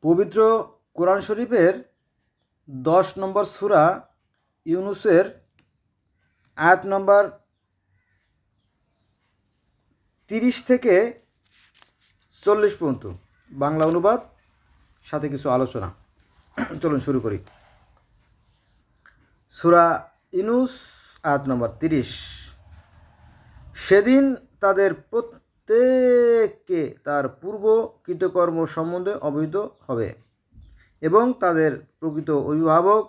পবিত্র কোরআন শরীফের 10 নম্বর সূরা ইউনুসের আয়াত নম্বর 30 থেকে 40 পর্যন্ত বাংলা অনুবাদ সাথে কিছু আলোচনা। চলুন শুরু করি। সূরা ইউনুস আয়াত নম্বর 30। সেদিন তাদের প্রত্যেককে তার পূর্ব কৃতকর্ম সম্বন্ধে অবহিত হবে এবং তাদের প্রকৃত অভিভাবক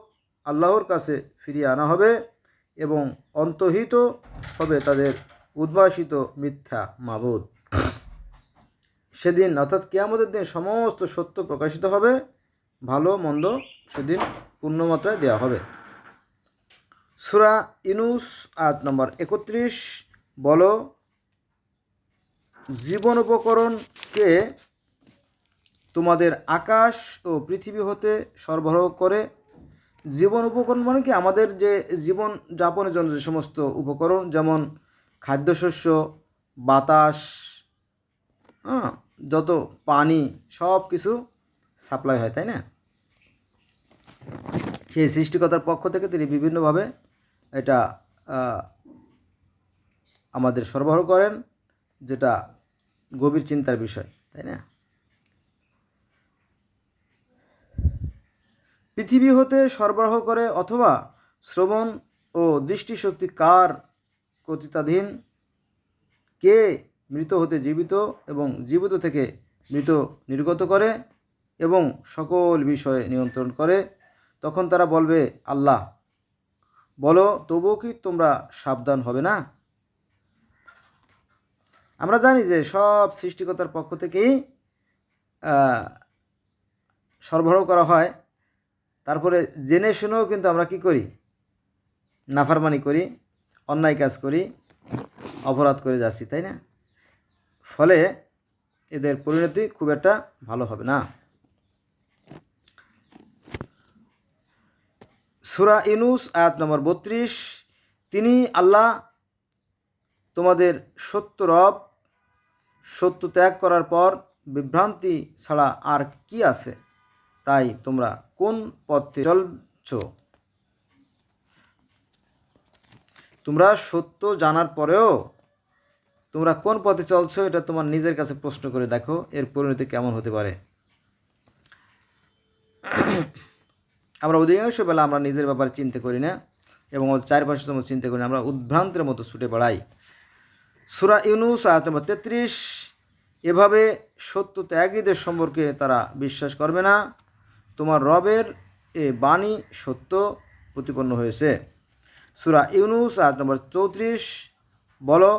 আল্লাহর কাছে ফিরিয়ে আনা হবে এবং অন্তহিত হবে তাদের উদ্ভাসিত মিথ্যা মাবুদ। সেদিন অর্থাৎ কিয়ামতের দিন সমস্ত সত্য প্রকাশিত হবে, ভালো মন্দ সেদিন পূর্ণমাত্রায় দেওয়া হবে। সূরা ইউনুস আয়াত নম্বর 31। বলো, জীবন উপকরণকে তোমাদের আকাশ ও পৃথিবী হতে সরবরাহ করে। জীবন উপকরণ মানে কি? আমাদের যে জীবন যাপনের জন্য যে সমস্ত উপকরণ, যেমন খাদ্যশস্য, বাতাস, যত পানি, সব কিছু সাপ্লাই হয়, তাই না? সেই সৃষ্টিকর্তার পক্ষ থেকে তিনি বিভিন্নভাবে এটা আমাদের সরবরাহ করেন, যেটা গভীর চিন্তার বিষয়, তাই না? পৃথিবী হতে সরবরাহ করে অথবা শ্রবণ ও দৃষ্টিশক্তি কার কর্তৃত্বাধীন? কে মৃত হতে জীবিত এবং জীবিত থেকে মৃত নির্গত করে এবং সকল বিষয়ে নিয়ন্ত্রণ করে? তখন তারা বলবে, আল্লাহ। বলো, তবুও কি তোমরা সাবধান হবে না? আমরা জানি যে সব সৃষ্টিকর্তার পক্ষ থেকেই সরবরাহ করা হয়। তারপরে জেনে শুনেও কিন্তু আমরা কি করি? নাফরমানি করি, অন্যায় কাজ করি, অপরাধ করে যাচ্ছি, তাই না? ফলে এদের পরিণতি খুব একটা ভালো হবে না। সূরা ইউনুস আয়াত নম্বর 32। তিনি আল্লাহ তোমাদের সত্য রব। সত্য ত্যাগ করার পর বিভ্রান্তি ছাড়া আর কি আছে? তাই তোমরা কোন পথে চলছ? তোমরা সত্য জানার পরেও তোমরা কোন পথে চলছো, এটা তোমার নিজের কাছে প্রশ্ন করে দেখো, এর পরিণতি কেমন হতে পারে। আমরা অধিকাংশ বেলা আমরা নিজের ব্যাপারে চিন্তা করি না এবং আমাদের চারপাশে তোমার চিন্তা করি না, আমরা উদ্ভ্রান্তের মতো ছুটে বেড়াই। সূরা ইউনুস আয়াত নম্বর 33। এভাবে সত্য ত্যাগীদের সম্পর্কে তারা বিশ্বাস করবে না। তোমার রবের এ বাণী সত্য প্রতিপন্ন হয়েছে। সূরা ইউনুস আয়াত নম্বর 34। বলো,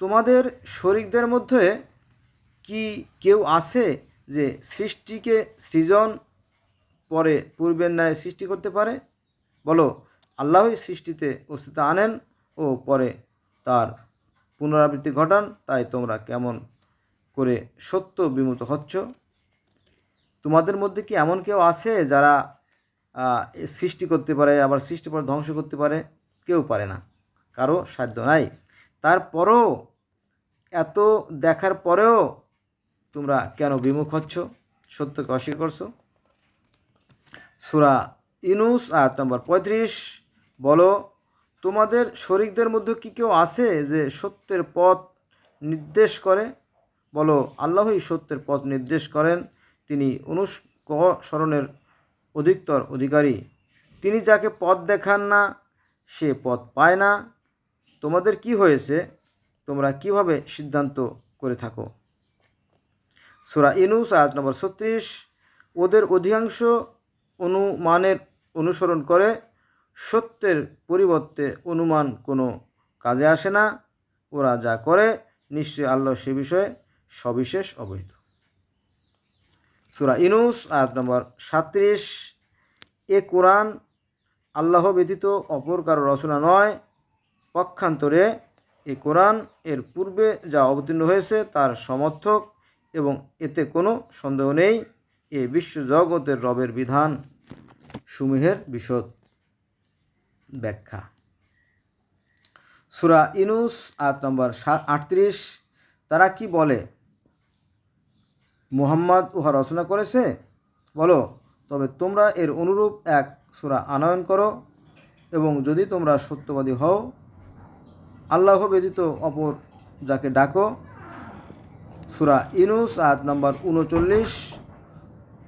তোমাদের শরীকদের মধ্যে কি কেউ আছে যে সৃষ্টিকে সৃজন পরে পূর্বের ন্যায় সৃষ্টি করতে পারে? বলো, আল্লাহই সৃষ্টিতে অস্তিত্ব আনেন ও পরে তার পুনরাবৃত্তি ঘটান। তাই তোমরা কেমন করে সত্য বিমূঢ় হচ্ছ? তোমাদের মধ্যে কি এমন কেউ আছে যারা সৃষ্টি করতে পারে, আবার সৃষ্টি পরে ধ্বংস করতে পারে? কেউ পারে না, কারো সাধ্য নাই। তারপরও, এত দেখার পরেও তোমরা কেন বিমুখ হচ্ছ, সত্যকে অস্বীকার করছো? সূরা ইউনুস আয়াত নম্বর 35। বলো, তোমাদের শরীকদের মধ্যে কি কেউ আছে যে সত্যের পথ নির্দেশ করে? বলো, আল্লাহই সত্যের পথ নির্দেশ করেন, তিনি অনুসরণের অধিকতর অধিকারী। তিনি যাকে পথ দেখান না সে পথ পায় না। তোমাদের কি হয়েছে? তোমরা কিভাবে সিদ্ধান্ত করে থাকো? সূরা ইউনুস আয়াত নম্বর 36। ওদের অধিকাংশ অনুমানের অনুসরণ করে, সত্যের পরিবর্তে অনুমান কোনো কাজে আসে না। ওরা যা করে নিশ্চয়ই আল্লাহ সে বিষয়ে সবিশেষ অবহিত। সূরা ইউনুস আয়াত নম্বর 37। এ কোরআন আল্লাহ ব্যতীত অপর কারো রচনা নয়। পক্ষান্তরে এ কোরআন এর পূর্বে যা অবতীর্ণ হয়েছে তার সমর্থক এবং এতে কোনো সন্দেহ নেই এ বিশ্বজগতের রবের বিধান সমূহের বিশদ ব্যাখ্যা। সূরা ইউনুস আয়াত নম্বর 38। তারা কি বলে? মুহাম্মদ উহা রচনা করেছে? বলো, তবে তোমরা এর অনুরূপ এক সূরা আনয়ন করো, এবং যদি তোমরা সত্যবাদী হও আল্লাহ ব্যতীত অপর যাকে ডাকো। সূরা ইউনূস আয়াত নম্বর ৩৯।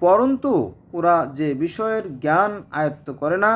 পরন্তু ওরা যে বিষয়ের জ্ঞান আয়ত্ত করে না